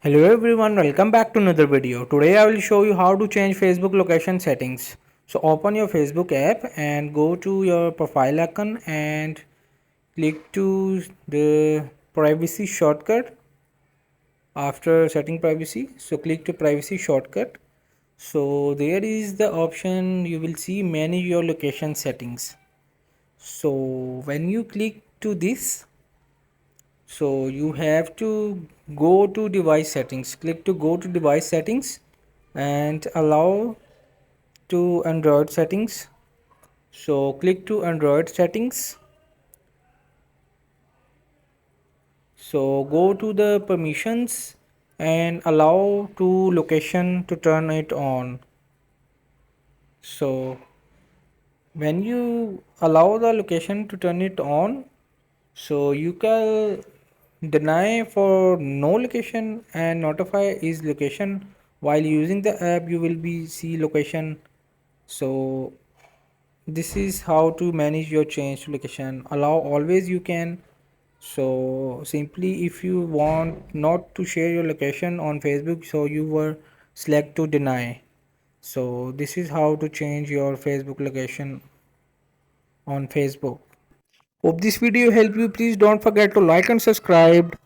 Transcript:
Hello everyone, welcome back to another video. Today I will show you how to change Facebook location settings. So open your Facebook app and go to your profile icon and click to the privacy shortcut. After setting privacy, so click to privacy shortcut. So there is the option you will see manage your location settings. So when you click to this, so you have to go to device settings, click to go to device settings and allow to Android settings. So click to Android settings. So go to the permissions and allow to location to turn it on. So when you allow the location to turn it on, so you can deny for no location and notify is location. While using the app you will be see location. So this is how to manage your change location. Allow always you can. So simply if you want not to share your location on Facebook, so you were select to deny. So this is how to change your Facebook location on Facebook. Hope this video helped you. Please don't forget to like and subscribe.